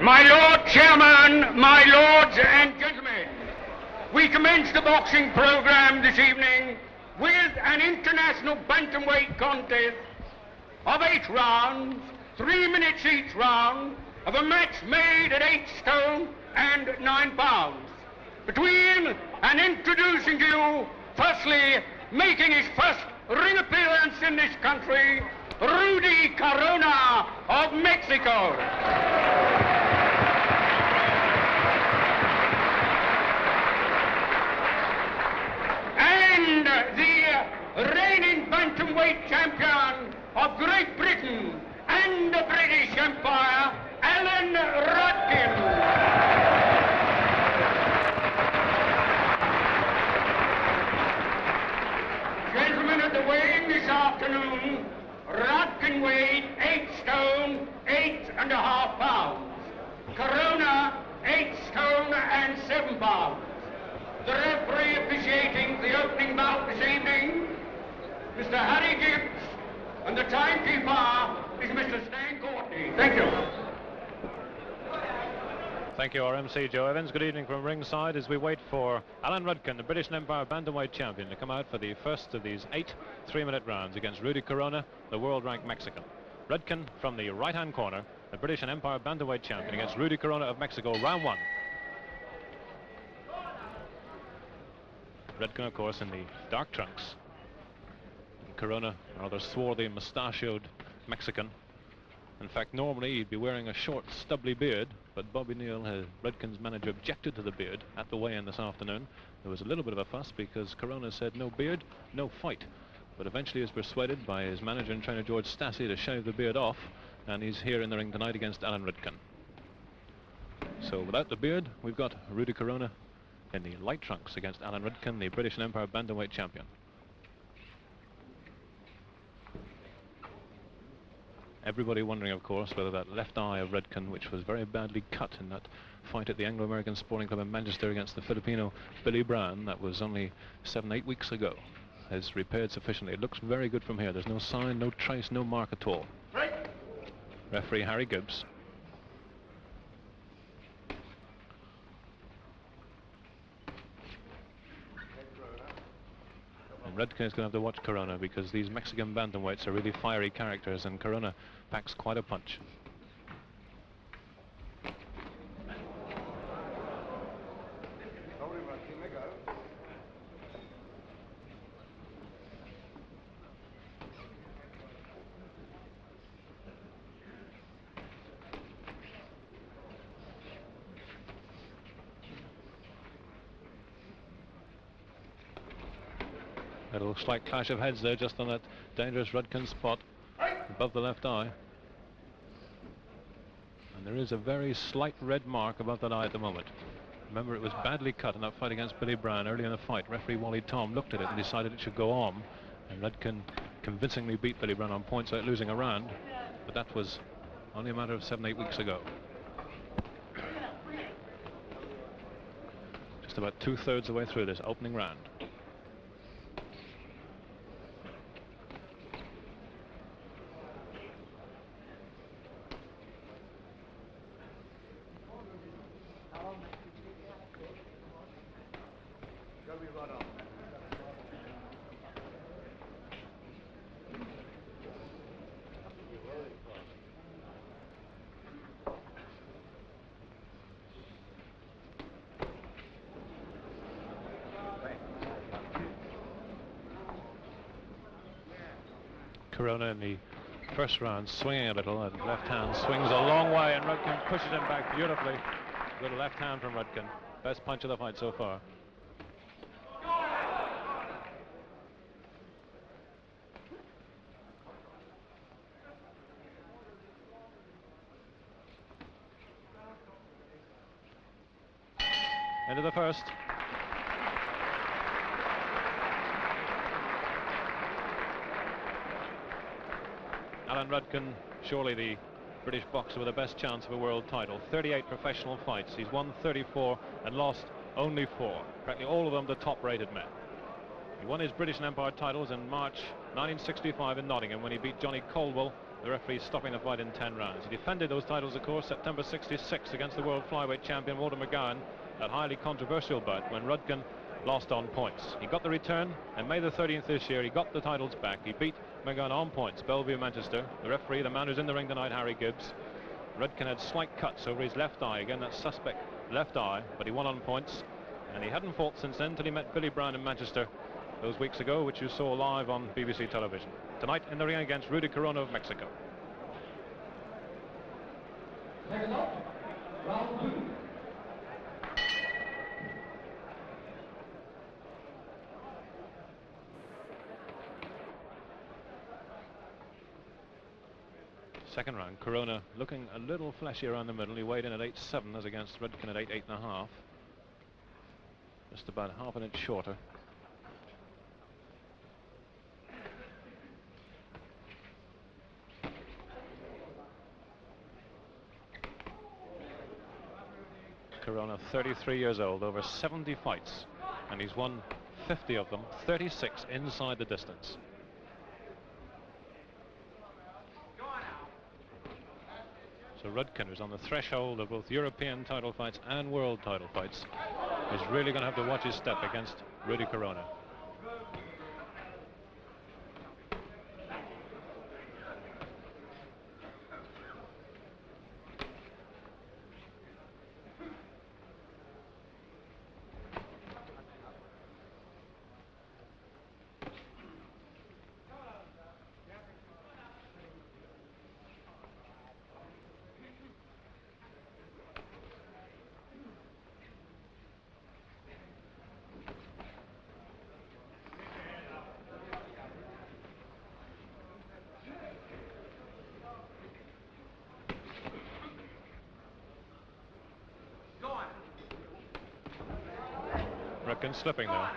My Lord Chairman, my lords and gentlemen, we commence the boxing program this evening with an international bantamweight contest of 8 rounds, 3 minutes each round, of a match made at 8 stone and 9 pounds, between and introducing to you, firstly, making his first ring appearance in this country, Rudy Corona of Mexico. And the reigning bantamweight champion of Great Britain and the British Empire, Alan Rudkin. Gentlemen, at the weighing this afternoon, Rudkin weighed 8 stone, 8.5 pounds. Corona, 8 stone and 7 pounds. The referee officiating the opening bout this evening, Mr. Harry Gibbs, and the timekeeper is Mr. Stan Courtney. Thank you. Thank you, our MC Joe Evans. Good evening from ringside as we wait for Alan Rudkin, the British Empire Bantamweight champion, to come out for the first of these 8 3-minute rounds against Rudy Corona, the world-ranked Mexican. Rudkin from the right-hand corner, the British and Empire Bantamweight champion against Rudy Corona of Mexico, round 1. Rudkin, of course, in the dark trunks. And Corona, a rather swarthy, mustachioed Mexican. In fact, normally he'd be wearing a short, stubbly beard, but Bobby Neal, Rudkin's manager, objected to the beard at the weigh-in this afternoon. There was a little bit of a fuss because Corona said no beard, no fight. But eventually he was persuaded by his manager and trainer George Stassi to shave the beard off, and he's here in the ring tonight against Alan Rudkin. So without the beard, we've got Rudy Corona in the light trunks against Alan Rudkin, the British and Empire Bantamweight champion. Everybody wondering, of course, whether that left eye of Rudkin, which was very badly cut in that fight at the Anglo-American Sporting Club in Manchester against the Filipino Billy Brown, that was only 7-8 weeks ago, has repaired sufficiently. It looks very good from here. There's no sign, no trace, no mark at all. Right. Referee Harry Gibbs. And Rudkin is going to have to watch Corona because these Mexican bantamweights are really fiery characters, and Corona packs quite a punch. A little slight clash of heads there, just on that dangerous Rudkin spot above the left eye. And there is a very slight red mark above that eye at the moment. Remember, it was badly cut in that fight against Billy Brown early in the fight. Referee Wally Tom looked at it and decided it should go on. And Rudkin convincingly beat Billy Brown on points without losing a round. But that was only a matter of 7-8 weeks ago. Just about 2/3 of the way through this opening round. Corona in the first round swinging a little, and left hand swings a long way, and Rudkin pushes him back beautifully. Good left hand from Rudkin. Best punch of the fight so far. Into the first. Alan Rudkin, surely the British boxer with the best chance of a world title. 38 professional fights. He's won 34 and lost only 4. Practically all of them the top-rated men. He won his British and Empire titles in March 1965 in Nottingham when he beat Johnny Caldwell the referee stopping the fight in 10 rounds. He defended those titles, of course, September 66 against the world flyweight champion Walter McGowan, that highly controversial bout when Rudkin lost on points. He got the return, and May the 13th this year, he got the titles back. He beat McGowan on points, Bellevue, Manchester. The referee, the man who's in the ring tonight, Harry Gibbs. Rudkin had slight cuts over his left eye, again that suspect left eye, but he won on points, and he hadn't fought since then till he met Billy Brown in Manchester those weeks ago, which you saw live on BBC television. Tonight in the ring against Rudy Corona of Mexico. Next up, round 2. Second round, Corona looking a little fleshy around the middle. He weighed in at 8'7" as against Rudkin at 8'8½". Just about half an inch shorter. Corona, 33 years old, over 70 fights, and he's won 50 of them, 36 inside the distance. So Rudkin, who's on the threshold of both European title fights and world title fights, is really going to have to watch his step against Rudy Corona. Rudkin slipping there.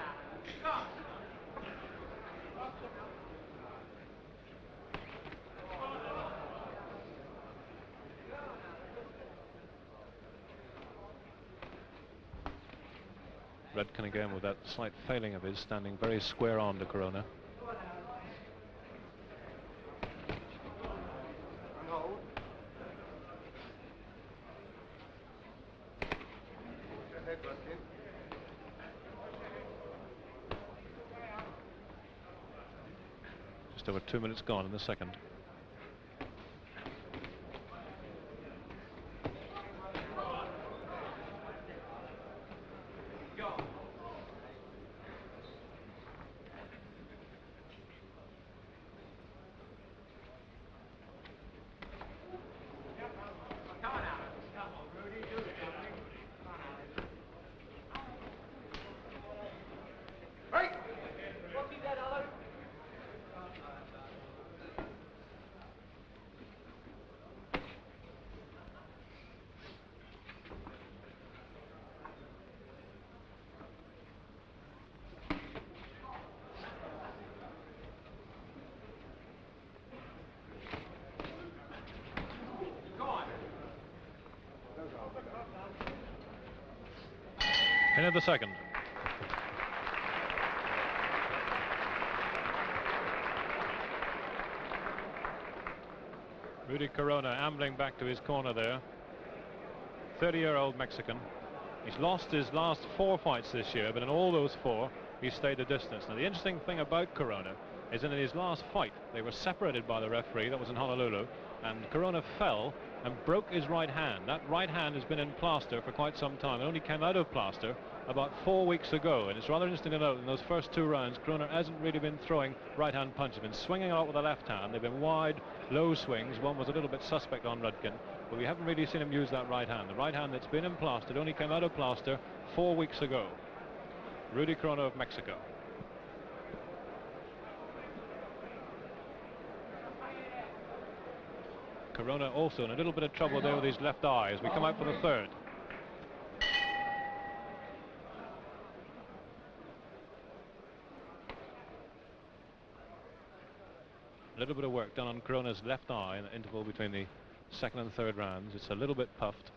Rudkin again with that slight failing of his, standing very square on to Corona. Just over 2 minutes gone in the second. End of the second. Rudy Corona ambling back to his corner there. 30-year-old Mexican. He's lost his last 4 fights this year, but in all those 4, he stayed the distance. Now, the interesting thing about Corona is that in his last fight, they were separated by the referee. That was in Honolulu, and Corona fell and broke his right hand. That right hand has been in plaster for quite some time. It only came out of plaster about 4 weeks ago, and it's rather interesting to note in those first 2 rounds, Corona hasn't really been throwing right-hand punches. He's been swinging a lot with the left hand. They've been wide, low swings. One was a little bit suspect on Rudkin, but we haven't really seen him use that right hand. The right hand that's been in plaster only came out of plaster 4 weeks ago. Rudy Corona of Mexico. Corona also in a little bit of trouble there with his left eye as we come out for the third. A little bit of work done on Corona's left eye in the interval between the second and third rounds. It's a little bit puffed.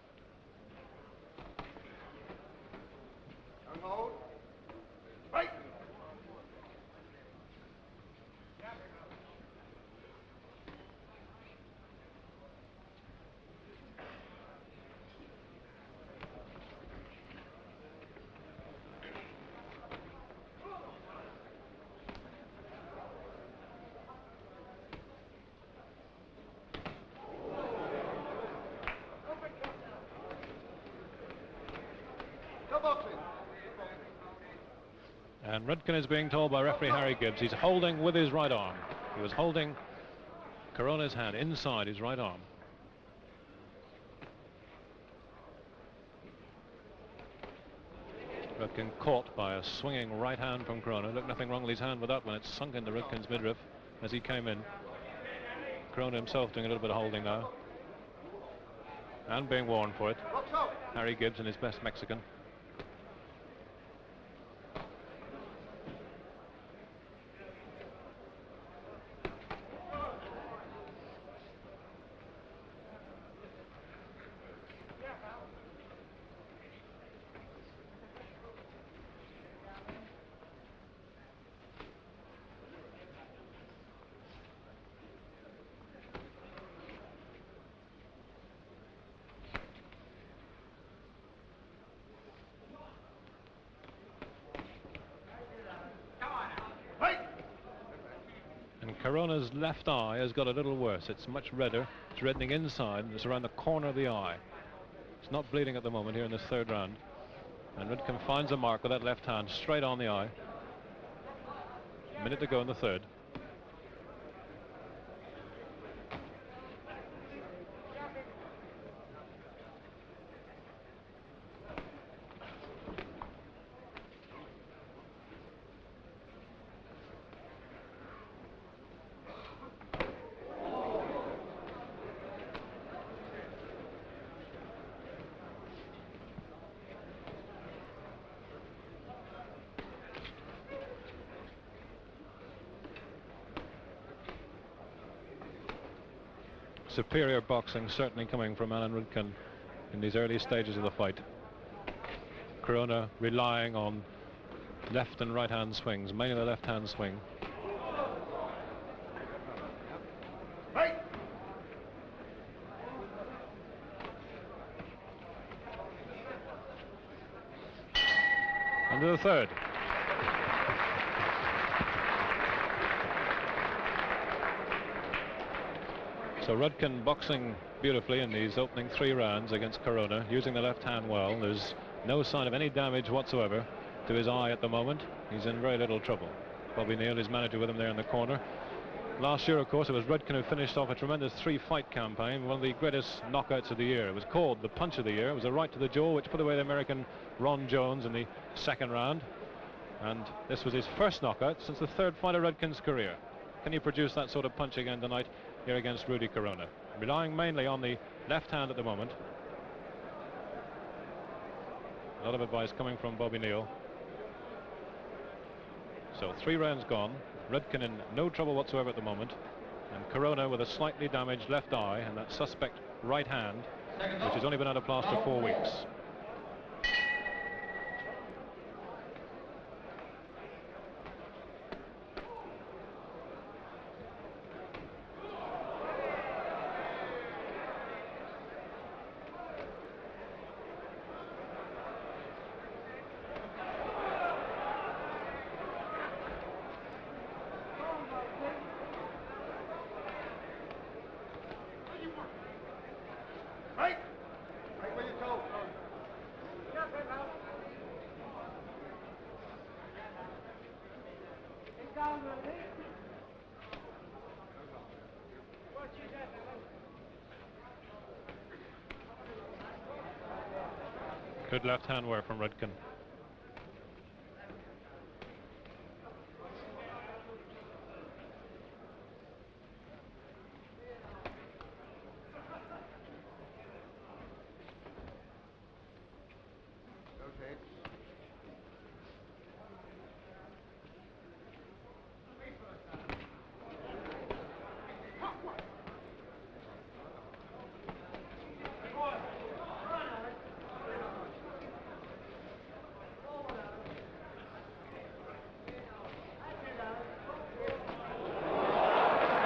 And Rudkin is being told by referee Harry Gibbs he's holding with his right arm. He was holding Corona's hand inside his right arm. Rudkin caught by a swinging right hand from Corona. Look, nothing wrong with his hand with that when it's sunk into Rudkin's midriff as he came in. Corona himself doing a little bit of holding now. And being warned for it. Harry Gibbs in his best Mexican. Corona's left eye has got a little worse. It's much redder. It's reddening inside, and it's around the corner of the eye. It's not bleeding at the moment here in this third round. And Rudkin finds a mark with that left hand straight on the eye. A minute to go in the third. Superior boxing certainly coming from Alan Rudkin in these early stages of the fight. Corona relying on left and right hand swings, mainly the left hand swing. Into the third. So Rudkin boxing beautifully in these opening 3 rounds against Corona, using the left hand well. There's no sign of any damage whatsoever to his eye at the moment. He's in very little trouble. Bobby Neal, his manager, with him there in the corner. Last year, of course, it was Rudkin who finished off a tremendous 3-fight campaign, one of the greatest knockouts of the year. It was called the punch of the year. It was a right to the jaw which put away the American Ron Jones in the second round. And this was his first knockout since the 3rd fight of Rudkin's career. Can he produce that sort of punch again tonight here against Rudy Corona? Relying mainly on the left hand at the moment. A lot of advice coming from Bobby Neal. So 3 rounds gone. Rudkin in no trouble whatsoever at the moment. And Corona with a slightly damaged left eye and that suspect right hand, which has only been out of plaster 4 weeks. Good left hand work from Rudkin.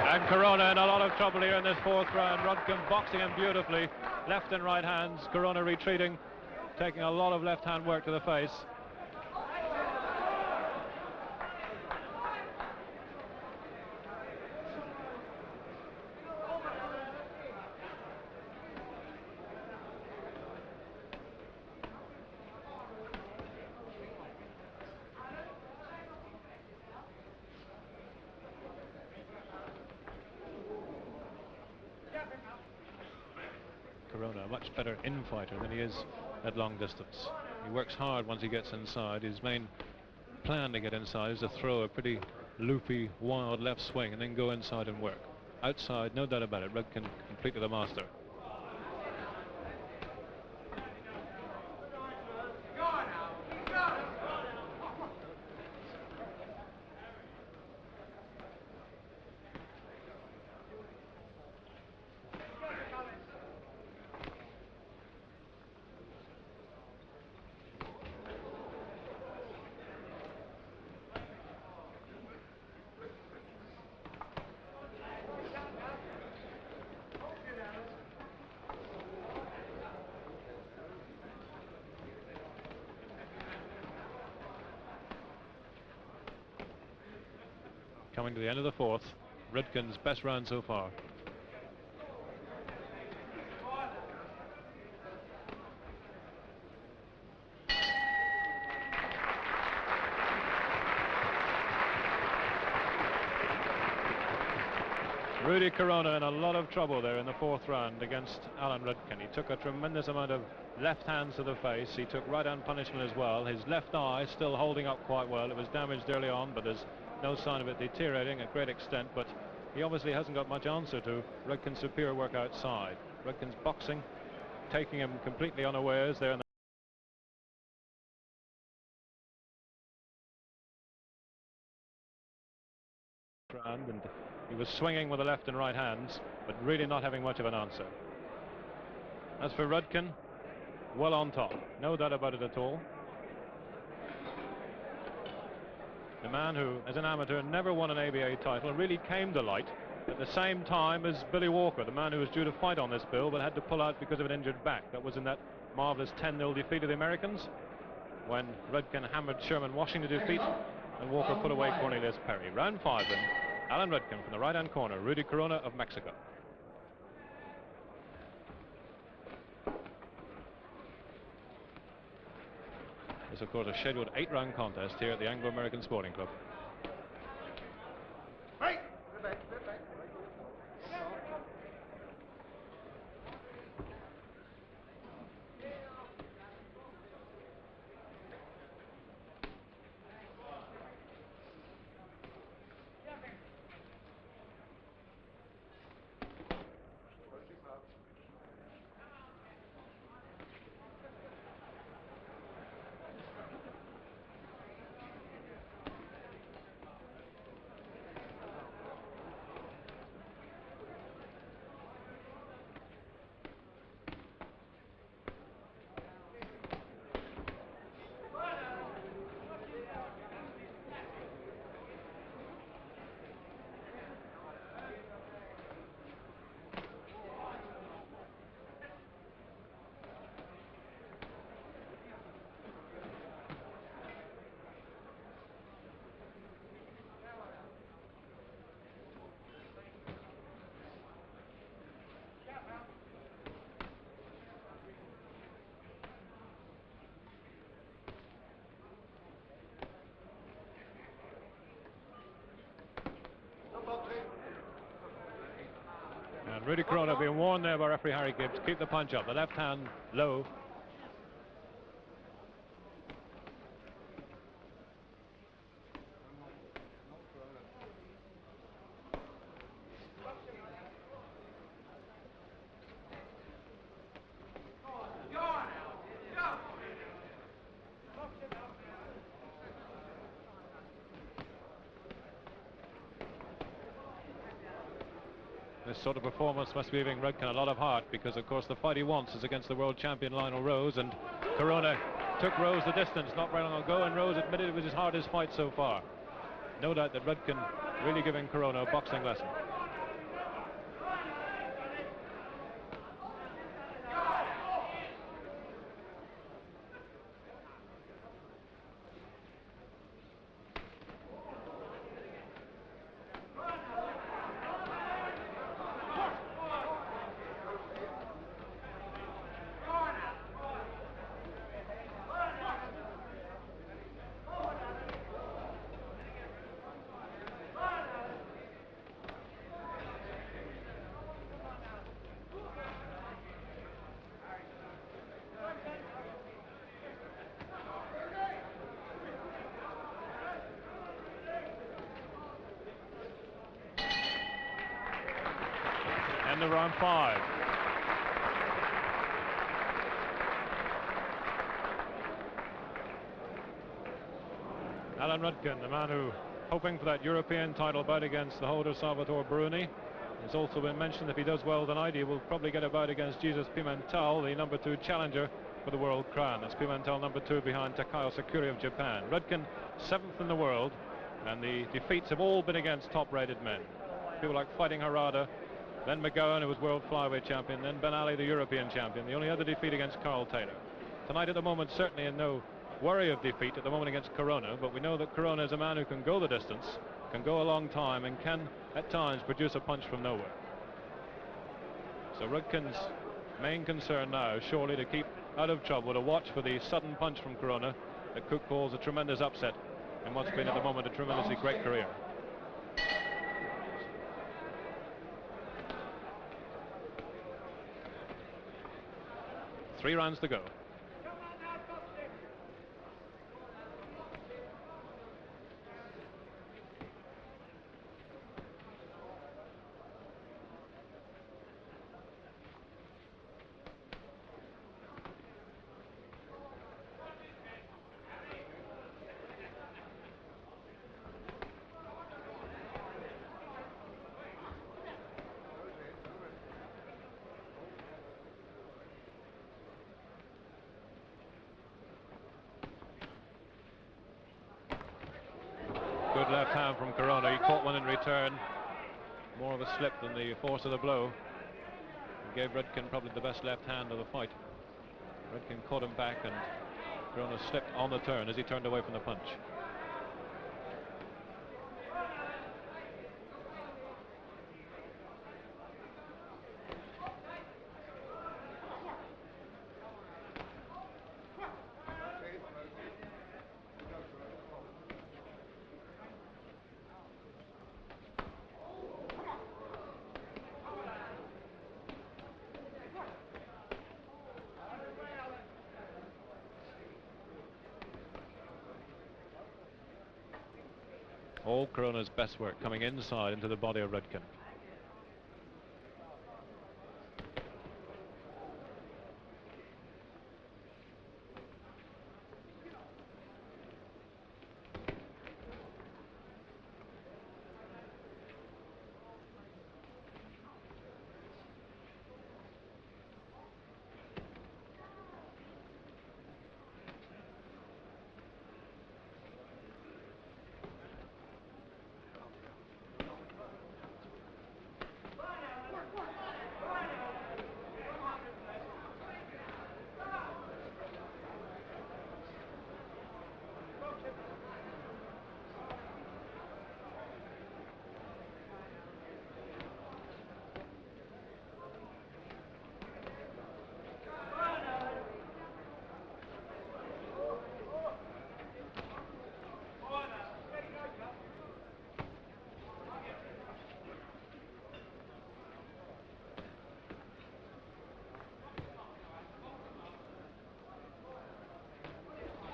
And Corona in a lot of trouble here in this 4th round. Rudkin boxing him beautifully. Left and right hands. Corona retreating, taking a lot of left hand work to the face. Corona, a much better in-fighter than he is at long distance. He works hard once he gets inside. His main plan to get inside is to throw a pretty loopy, wild left swing and then go inside and work. Outside, no doubt about it, Rudkin completely the master. Coming to the end of the fourth, Rudkin's best round so far. Rudy Corona in a lot of trouble there in the fourth round against Alan Rudkin. He took a tremendous amount of left hands to the face. He took right hand punishment as well. His left eye still holding up quite well. It was damaged early on, but there's no sign of it deteriorating at great extent. But he obviously hasn't got much answer to Rudkin's superior work outside. Rudkin's boxing taking him completely unawares there in the round, and he was swinging with the left and right hands, but really not having much of an answer. As for Rudkin, well on top, no doubt about it at all. The man who, as an amateur, never won an ABA title, really came to light at the same time as Billy Walker, the man who was due to fight on this bill but had to pull out because of an injured back. That was in that marvelous 10-0 defeat of the Americans, when Rudkin hammered Sherman Washington to defeat and Walker put away Cornelius Perry. Round 5 then, Alan Rudkin from the right-hand corner, Rudy Corona of Mexico. This, of course, a scheduled 8-round contest here at the Anglo-American Sporting Club. Right. And Rudy Corona being warned there by referee Harry Gibbs, keep the punch up, the left hand low. This sort of performance must be giving Rudkin a lot of heart, because of course the fight he wants is against the world champion Lionel Rose, and Corona took Rose the distance not very long ago, and Rose admitted it was his hardest fight so far. No doubt that Rudkin really giving Corona a boxing lesson. end of round 5. Alan Rudkin, the man who hoping for that European title bout against the holder Salvatore Bruni. It's also been mentioned if he does well tonight, he will probably get a bout against Jesus Pimentel, the number 2 challenger for the world crown. That's Pimentel number 2 behind Takayo Sakuri of Japan. Rudkin 7th in the world, and the defeats have all been against top-rated men. People like Fighting Harada, then McGowan, who was world flyweight champion, then Ben Ali, the European champion. The only other defeat against Carl Taylor. Tonight at the moment certainly in no worry of defeat at the moment against Corona, but we know that Corona is a man who can go the distance, can go a long time, and can at times produce a punch from nowhere. So Rudkin's main concern now is surely to keep out of trouble, to watch for the sudden punch from Corona that could cause a tremendous upset in what's been at the moment a tremendously great career. Three rounds to go. Good left hand from Corona. He caught one in return. More of a slip than the force of the blow. He gave Rudkin probably the best left hand of the fight. Rudkin caught him back and Corona slipped on the turn as he turned away from the punch. All Corona's best work coming inside into the body of Rudkin.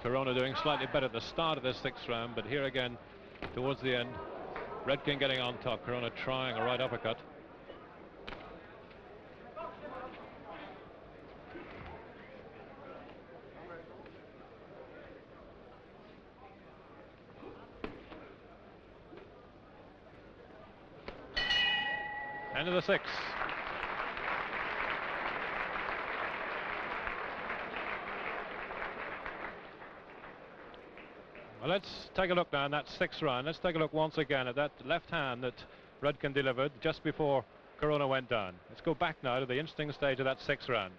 Corona doing slightly better at the start of this 6th round, but here again, towards the end, Rudkin getting on top, Corona trying a right uppercut. End of the 6th. Well, let's take a look now in that 6th round. Let's take a look once again at that left hand that Rudkin delivered just before Corona went down. Let's go back now to the interesting stage of that 6th round.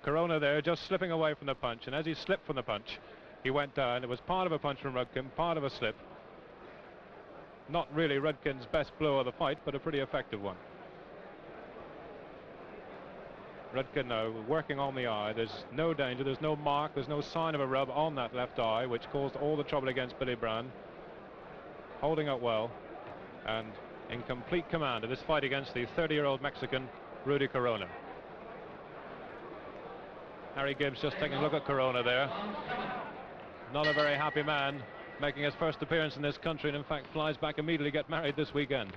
Corona there just slipping away from the punch, and as he slipped from the punch, he went down. It was part of a punch from Rudkin, part of a slip. Not really Rudkin's best blow of the fight, but a pretty effective one. Rudkin now working on the eye. There's no danger, there's no mark, there's no sign of a rub on that left eye, which caused all the trouble against Billy Brown. Holding up well and in complete command of this fight against the 30-year-old Mexican Rudy Corona. Harry Gibbs just taking a look at Corona there. Not a very happy man making his first appearance in this country, and in fact flies back immediately, get married this weekend.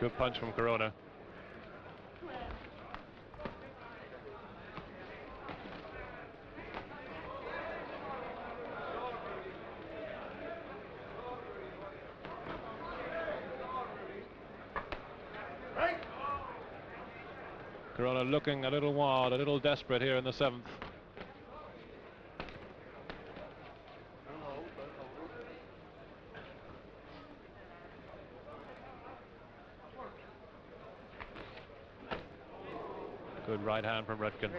Good punch from Corona. Corona looking a little wild, a little desperate here in the 7th. Good right hand from Rudkin.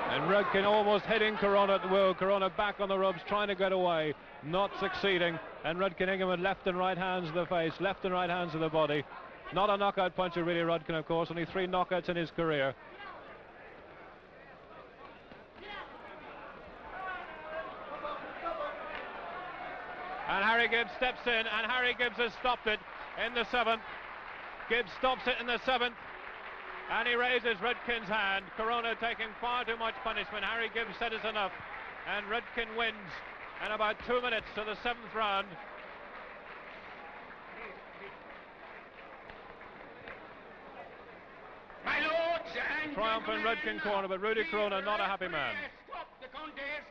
And Rudkin almost hitting Corona at the will. Corona back on the ropes, trying to get away, not succeeding. And Rudkin hitting him with left and right hands to the face, left and right hands to the body. Not a knockout puncher, really, Rudkin, of course. Only 3 knockouts in his career. And Harry Gibbs steps in, and Harry Gibbs has stopped it in the 7th. Gibbs stops it in the 7th. And he raises Rudkin's hand. Corona taking far too much punishment. Harry Gibbs said it's enough. And Rudkin wins in about 2 minutes to the 7th round. My lords and Triumph in Rudkin corner, but Rudy Corona not a happy man. Stop the contest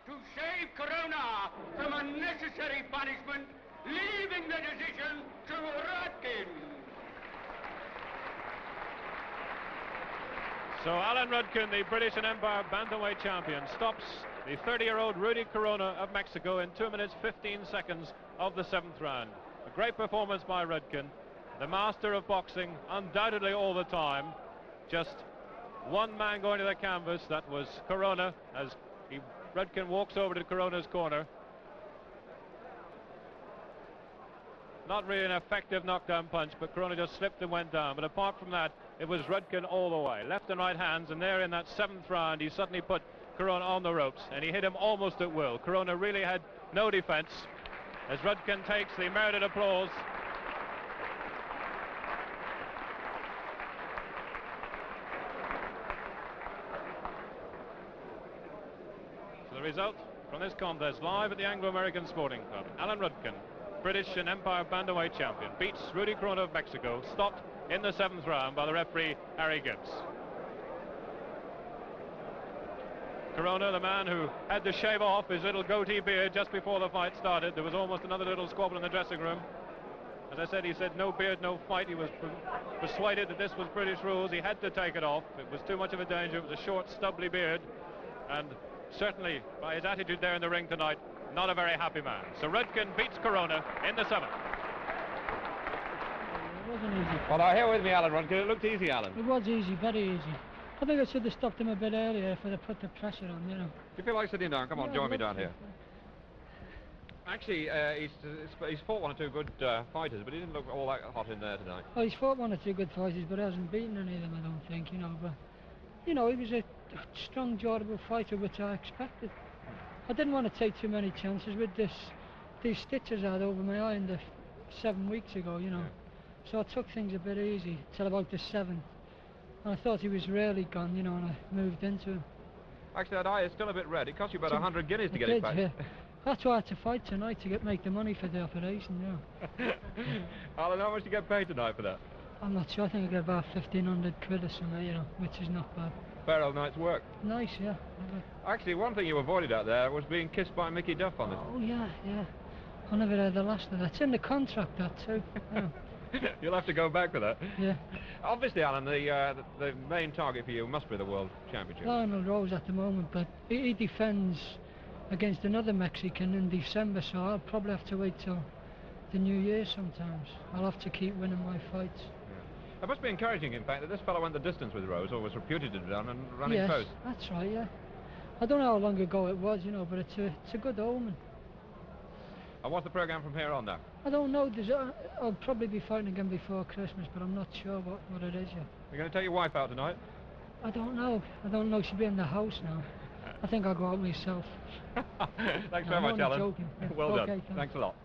to save Corona from unnecessary punishment, leaving the decision to Rudkin. So Alan Rudkin, the British and Empire Bantamweight champion, stops the 30-year-old Rudy Corona of Mexico in 2 minutes 15 seconds of the 7th round. A great performance by Rudkin, the master of boxing, undoubtedly all the time. Just one man going to the canvas, that was Corona, as Rudkin walks over to Corona's corner. Not really an effective knockdown punch, but Corona just slipped and went down. But apart from that, it was Rudkin all the way. Left and right hands, and there in that 7th round, he suddenly put Corona on the ropes, and he hit him almost at will. Corona really had no defense, as Rudkin takes the merited applause. So the result from this contest, live at the Anglo-American Sporting Club, Alan Rudkin, British and Empire Bantamweight champion, beats Rudy Corona of Mexico, stopped in the 7th round by the referee Harry Gibbs. Corona, the man who had to shave off his little goatee beard just before the fight started. There was almost another little squabble in the dressing room. As I said, he said no beard, no fight. He was persuaded that this was British rules. He had to take it off. It was too much of a danger. It was a short, stubbly beard. And certainly, by his attitude there in the ring tonight, not a very happy man. So Rudkin beats Corona in the 7th. It wasn't easy. Well, now here with me, Alan Rudkin. It looked easy, Alan. It was easy, very easy. I think I should have stopped him a bit earlier if I'd have put the pressure on, you know. Do you feel like sitting down? Come on, Yeah, join I'd me love down to. here. Actually, he's fought 1 or 2 good fighters, but he didn't look all that hot in there tonight. Oh, he's fought 1 or 2 good fighters, but hasn't beaten any of them, I don't think, you know. But, you know, he was a strong, durable fighter, which I expected. I didn't want to take too many chances with these stitches I had over my eye in the 7 weeks ago, you know. Yeah. So I took things a bit easy till about the 7th. And I thought he was really gone, you know, and I moved into him. Actually, that eye is still a bit red. It cost you about 100 guineas to get it back. Yeah. That's why I had to fight tonight, to make the money for the operation, you know. Alan, how much did you get paid tonight for that? I'm not sure. I think I get about 1,500 quid or something, you know, which is not bad. Fair old night's work. Nice, yeah. Actually, one thing you avoided out there was being kissed by Mickey Duff on it. Oh yeah, yeah. I never heard the last of that. It's in the contract, that too. Yeah. You'll have to go back for that. Yeah. Obviously, Alan, the main target for you must be the World Championship. Lionel Rose at the moment, but he defends against another Mexican in December, so I'll probably have to wait till the new year sometimes. I'll have to keep winning my fights. It must be encouraging, in fact, that this fellow went the distance with Rose, or was reputed to have done, and running Yes, post. that's right, yeah. I don't know how long ago it was, you know, but it's a good omen. And what's the programme from here on now? I don't know, I'll probably be fighting again before Christmas, but I'm not sure what it is yet. You're going to take your wife out tonight? I don't know, she'll be in the house now. I think I'll go out myself. Thanks No, very much, I'm only Alan. joking. Well Okay, done. Thanks a lot.